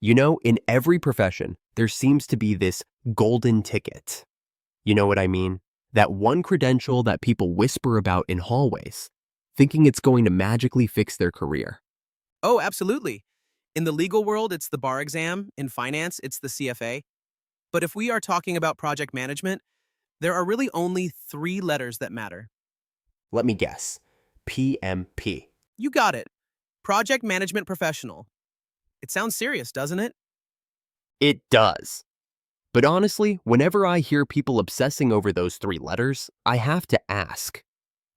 You know, in every profession, there seems to be this golden ticket. You know what I mean? That one credential that people whisper about in hallways, thinking it's going to magically fix their career. Oh, absolutely. In the legal world, it's the bar exam. In finance, it's the CFA. But if we are talking about project management, there are really only three letters that matter. Let me guess. PMP. You got it. Project Management Professional. It sounds serious, doesn't it? It does. But honestly, whenever I hear people obsessing over those three letters, I have to ask,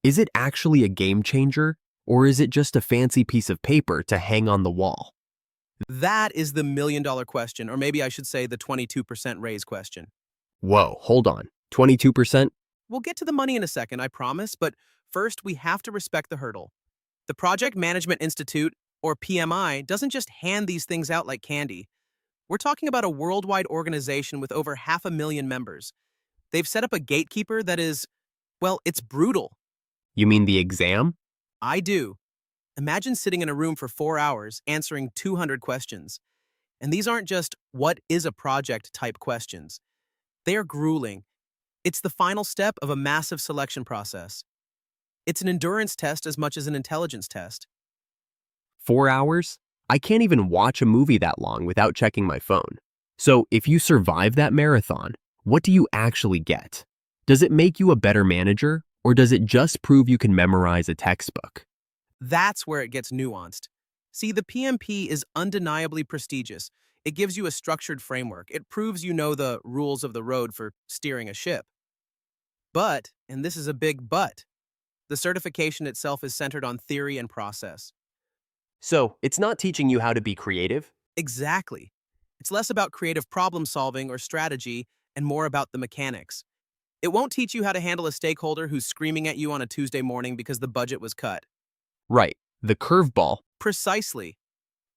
is it actually a game changer, or is it just a fancy piece of paper to hang on the wall? That is the million-dollar question, or maybe I should say the 22% raise question. Whoa, hold on. 22%? We'll get to the money in a second, I promise, but first we have to respect the hurdle. The Project Management Institute, or PMI, doesn't just hand these things out like candy. We're talking about a worldwide organization with over 500,000 members. They've set up a gatekeeper that is, well, it's brutal. You mean the exam? I do. Imagine sitting in a room for 4 hours answering 200 questions. And these aren't just what is a project type questions. They are grueling. It's the final step of a massive selection process. It's an endurance test as much as an intelligence test. 4 hours? I can't even watch a movie that long without checking my phone. So if you survive that marathon, what do you actually get? Does it make you a better manager, or does it just prove you can memorize a textbook? That's where it gets nuanced. See, the PMP is undeniably prestigious. It gives you a structured framework. It proves you know the rules of the road for steering a ship. But, and this is a big but, the certification itself is centered on theory and process. So it's not teaching you how to be creative? Exactly. It's less about creative problem solving or strategy and more about the mechanics. It won't teach you how to handle a stakeholder who's screaming at you on a Tuesday morning because the budget was cut. Right, the curveball. Precisely.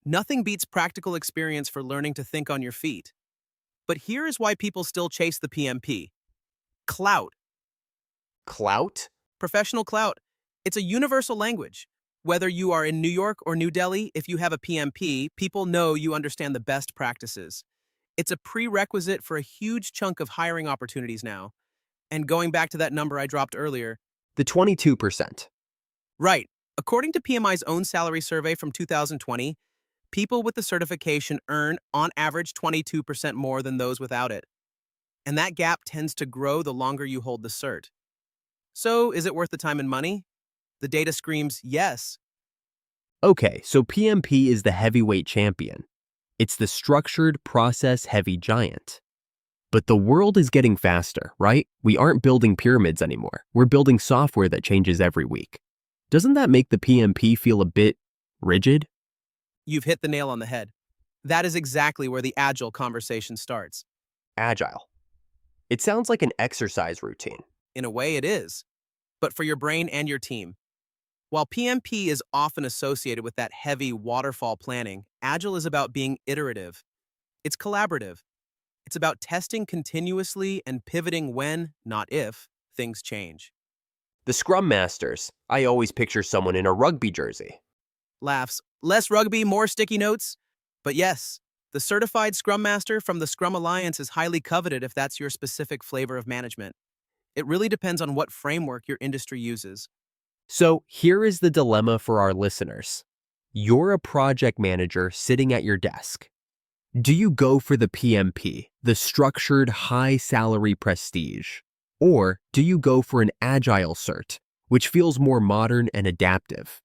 Nothing beats practical experience for learning to think on your feet. But here is why people still chase the PMP. Clout. Clout? Professional clout. It's a universal language. Whether you are in New York or New Delhi, if you have a PMP, people know you understand the best practices. It's a prerequisite for a huge chunk of hiring opportunities now. And going back to that number I dropped earlier, The 22%. right, according to PMI's own salary survey from 2020, people with the certification earn, on average, 22% more than those without it. And that gap tends to grow the longer you hold the cert. So, is it worth the time and money? The data screams yes. Okay, so PMP is the heavyweight champion. It's the structured, process-heavy giant. But the world is getting faster, right? We aren't building pyramids anymore. We're building software that changes every week. Doesn't that make the PMP feel a bit rigid? You've hit the nail on the head. That is exactly where the Agile conversation starts. Agile. It sounds like an exercise routine. In a way, it is, but for your brain and your team. While PMP is often associated with that heavy waterfall planning, Agile is about being iterative. It's collaborative. It's about testing continuously and pivoting when, not if, things change. The Scrum Masters. I always picture someone in a rugby jersey. Laughs. Less rugby, more sticky notes? But yes, the certified Scrum Master from the Scrum Alliance is highly coveted if that's your specific flavor of management. It really depends on what framework your industry uses. So here is the dilemma for our listeners. You're a project manager sitting at your desk. Do you go for the PMP, the structured high salary prestige? Or do you go for an agile cert, which feels more modern and adaptive?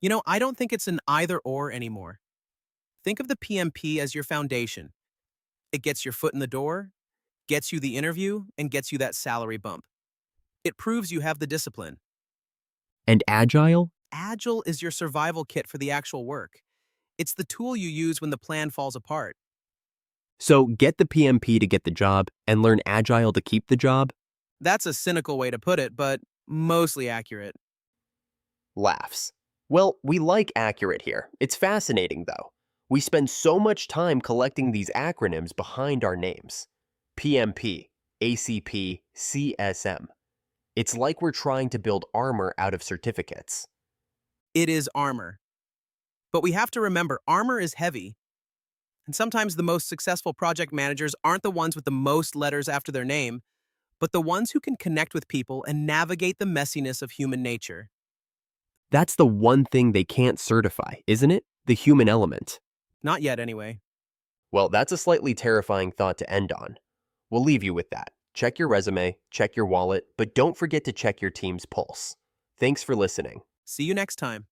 You know, I don't think it's an either or anymore. Think of the PMP as your foundation. It gets your foot in the door, gets you the interview, and gets you that salary bump. It proves you have the discipline. And agile? Agile is your survival kit for the actual work. It's the tool you use when the plan falls apart. So get the PMP to get the job and learn agile to keep the job? That's a cynical way to put it, but mostly accurate. Laughs. Well, we like accurate here. It's fascinating though. We spend so much time collecting these acronyms behind our names. PMP, ACP, CSM. It's like we're trying to build armor out of certificates. It is armor. But we have to remember, armor is heavy. And sometimes the most successful project managers aren't the ones with the most letters after their name, but the ones who can connect with people and navigate the messiness of human nature. That's the one thing they can't certify, isn't it? The human element. Not yet, anyway. Well, that's a slightly terrifying thought to end on. We'll leave you with that. Check your resume, check your wallet, but don't forget to check your team's pulse. Thanks for listening. See you next time.